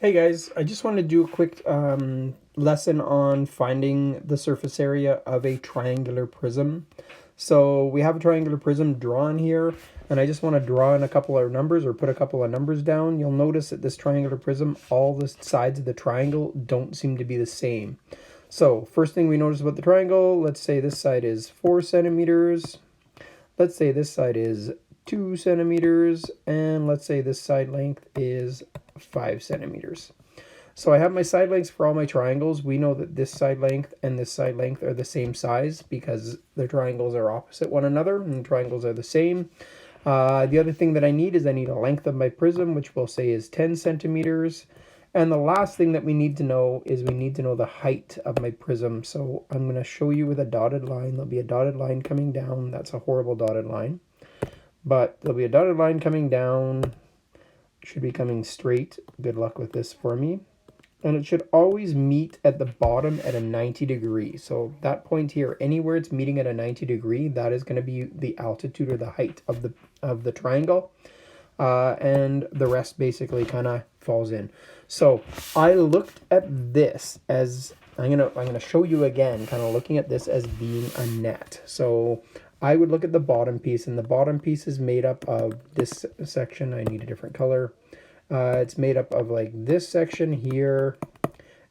Hey guys, I just want to do a quick lesson on finding the surface area of a triangular prism. So we have a triangular prism drawn here, and I just want to draw in a couple of numbers or put a couple of numbers down. You'll notice that this triangular prism, all the sides of the triangle don't seem to be the same. So first thing we notice about the triangle, let's say this side is 4 centimeters. Let's say this side is 2 centimeters, and let's say this side length is 5 centimeters. So I have my side lengths for all my triangles. We know that this side length and this side length are the same size because the triangles are opposite one another and the triangles are the same. The other thing that I need is I need a length of my prism, which we'll say is 10 centimeters. And the last thing that we need to know is we need to know the height of my prism. So I'm going to show you with a dotted line. There'll be a dotted line coming down. That's a horrible dotted line. But there'll be a dotted line coming down. Should be coming straight. Good luck with this for me. And it should always meet at the bottom at a 90 degree. So that point here, anywhere it's meeting at a 90 degree, that is going to be the altitude or the height of the triangle. And the rest basically kind of falls in. So I looked at this as I'm gonna show you again, kind of looking at this as being a net. So I would look at the bottom piece, and the bottom piece is made up of this section. I need a different color. It's made up of like this section here,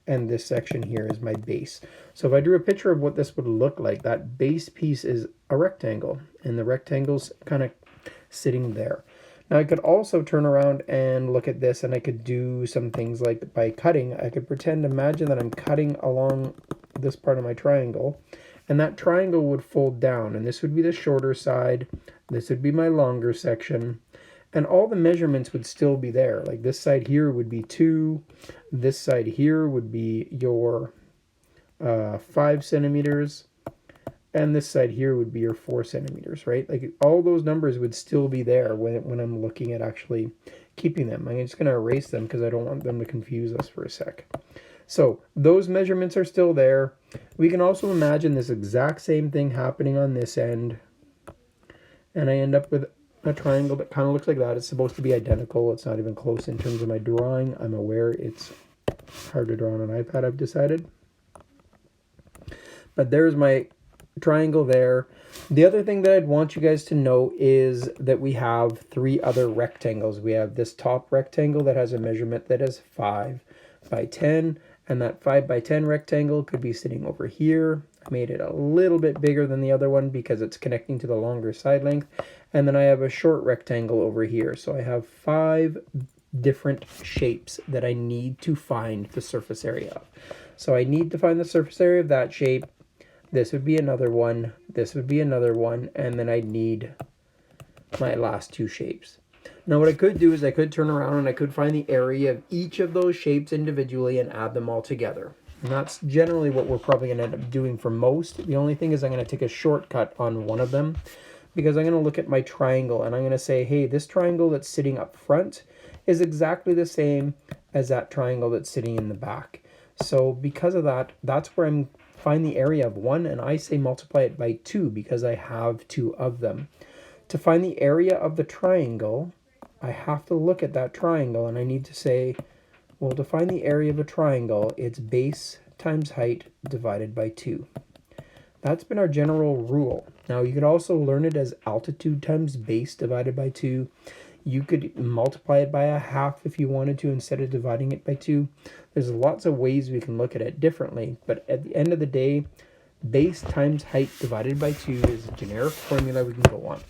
and this section here is my base. So if I drew a picture of what this would look like, that base piece is a rectangle, and the rectangle's kind of sitting there. Now I could also turn around and look at this, and I could do some things like by cutting. I could imagine that I'm cutting along this part of my triangle, and that triangle would fold down, and this would be the shorter side, this would be my longer section, and all the measurements would still be there. Like this side here would be 2, this side here would be your 5 centimeters, and this side here would be your 4 centimeters, right? Like all those numbers would still be there when I'm looking at actually keeping them. I'm just going to erase them because I don't want them to confuse us for a sec. So those measurements are still there. We can also imagine this exact same thing happening on this end. And I end up with a triangle that kind of looks like that. It's supposed to be identical. It's not even close in terms of my drawing. I'm aware it's hard to draw on an iPad, I've decided. But there's my triangle there. The other thing that I'd want you guys to know is that we have 3 other rectangles. We have this top rectangle that has a measurement that is 5 by 10, and that 5 by 10 rectangle could be sitting over here. I made it a little bit bigger than the other one because it's connecting to the longer side length. And then I have a short rectangle over here. So I have 5 different shapes that I need to find the surface area of. So I need to find the surface area of that shape. This would be another one. This would be another one. And then I'd need my last 2 shapes. Now what I could do is I could turn around and I could find the area of each of those shapes individually and add them all together. And that's generally what we're probably going to end up doing for most. The only thing is I'm going to take a shortcut on one of them because I'm going to look at my triangle and I'm going to say, hey, this triangle that's sitting up front is exactly the same as that triangle that's sitting in the back. So because of that, that's where I'm find the area of one, and I say multiply it by 2 because I have 2 of them. To find the area of the triangle, I have to look at that triangle and I need to say, well, to find the area of a triangle, it's base times height divided by 2. That's been our general rule. Now you could also learn it as altitude times base divided by 2. You could multiply it by a half if you wanted to instead of dividing it by 2. There's lots of ways we can look at it differently, but at the end of the day, base times height divided by 2 is a generic formula we can go on.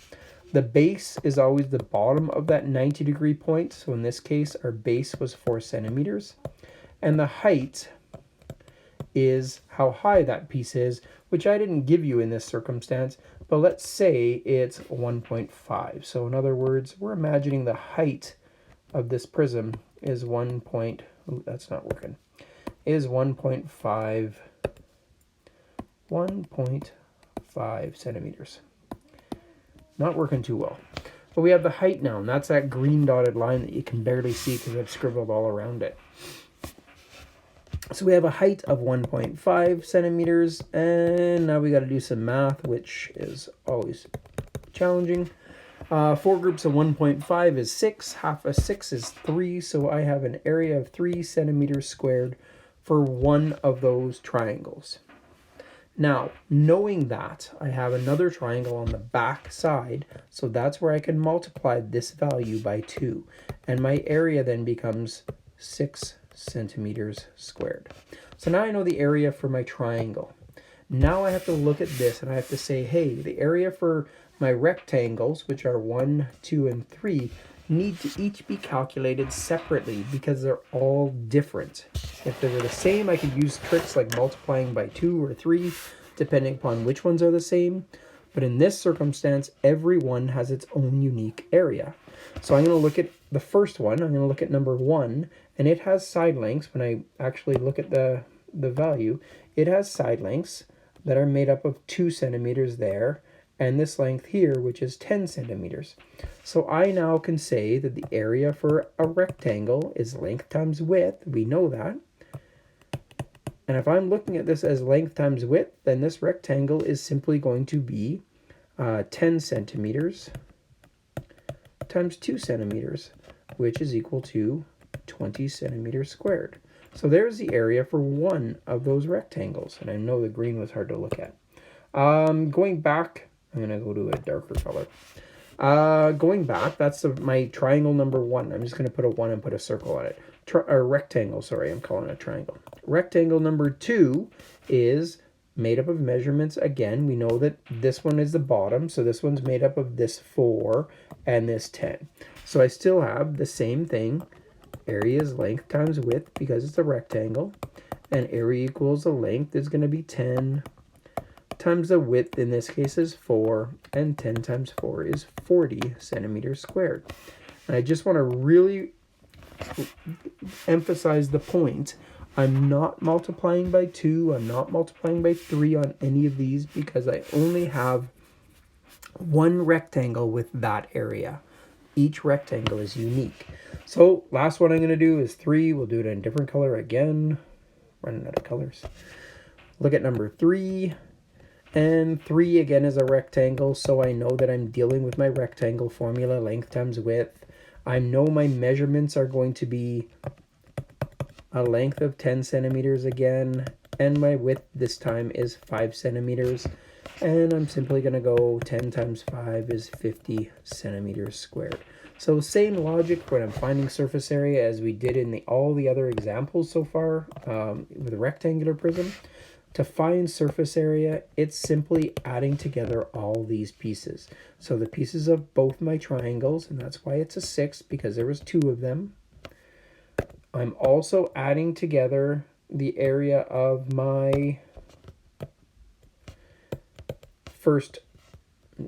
The base is always the bottom of that 90 degree point. So in this case, our base was 4 centimeters. And the height is how high that piece is, which I didn't give you in this circumstance, but let's say it's 1.5. So in other words, we're imagining the height of this prism is 1.5 centimeters. Not working too well. But we have the height now, and that's that green dotted line that you can barely see because I've scribbled all around it. So we have a height of 1.5 centimeters, and now we got to do some math, which is always challenging. 4 groups of 1.5 is 6. Half of 6 is 3. So I have an area of 3 centimeters squared for one of those triangles. Now, knowing that, I have another triangle on the back side, so that's where I can multiply this value by 2. And my area then becomes 6 centimeters squared. So now I know the area for my triangle. Now I have to look at this and I have to say, hey, the area for my rectangles, which are 1, 2, and 3, need to each be calculated separately because they're all different. If they were the same, I could use tricks like multiplying by 2 or 3, depending upon which ones are the same. But in this circumstance, every one has its own unique area. So I'm going to look at the first one. I'm going to look at number 1, and it has side lengths. When I actually look at the value, it has side lengths that are made up of 2 centimeters there, and this length here, which is 10 centimeters. So I now can say that the area for a rectangle is length times width. We know that. And if I'm looking at this as length times width, then this rectangle is simply going to be 10 centimeters times 2 centimeters, which is equal to 20 centimeters squared. So there's the area for one of those rectangles. And I know the green was hard to look at. Going back, I'm going to go to a darker color. Going back, that's my triangle number 1. I'm just going to put a 1 and put a circle on it. Rectangle, sorry, I'm calling it a triangle. Rectangle number 2 is made up of measurements. Again, we know that this one is the bottom, so this one's made up of this 4 and this 10. So I still have the same thing. Area is length times width because it's a rectangle, and area equals the length is going to be 10 times the width, in this case, is 4, and 10 times 4 is 40 centimeters squared. And I just want to really emphasize the point. I'm not multiplying by 2. I'm not multiplying by 3 on any of these because I only have one rectangle with that area. Each rectangle is unique. So last one I'm going to do is 3. We'll do it in a different color again. Running out of colors. Look at number 3. And 3 again is a rectangle, so I know that I'm dealing with my rectangle formula, length times width. I know my measurements are going to be a length of 10 centimeters again, and my width this time is 5 centimeters. And I'm simply going to go 10 times 5 is 50 centimeters squared. So same logic when I'm finding surface area as we did in all the other examples so far with a rectangular prism. To find surface area, it's simply adding together all these pieces. So the pieces of both my triangles, and that's why it's a 6, because there was 2 of them. I'm also adding together the area of my first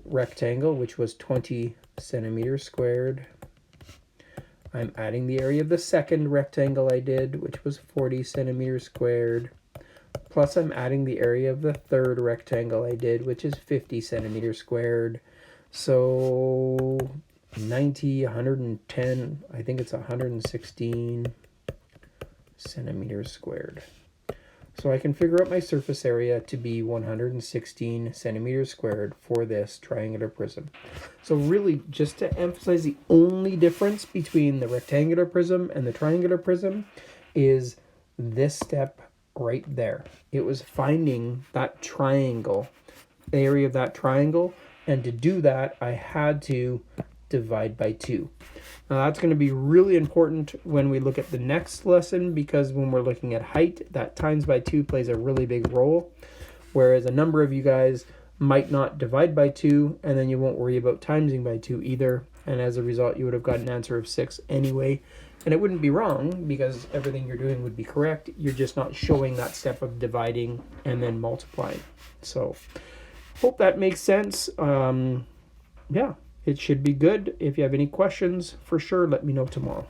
rectangle, which was 20 centimeters squared. I'm adding the area of the second rectangle I did, which was 40 centimeters squared. Plus I'm adding the area of the third rectangle I did, which is 50 centimeters squared. So 90, 110, I think it's 116 centimeters squared. So I can figure out my surface area to be 116 centimeters squared for this triangular prism. So really, just to emphasize, the only difference between the rectangular prism and the triangular prism is this step right there. It was finding that triangle, the area of that triangle, and to do that, I had to divide by 2. Now that's going to be really important when we look at the next lesson, because when we're looking at height, that times by 2 plays a really big role, whereas a number of you guys might not divide by 2, and then you won't worry about timesing by 2 either, and as a result you would have got an answer of 6 anyway. And it wouldn't be wrong because everything you're doing would be correct. You're just not showing that step of dividing and then multiplying. So hope that makes sense. Yeah, it should be good. If you have any questions, for sure, let me know tomorrow.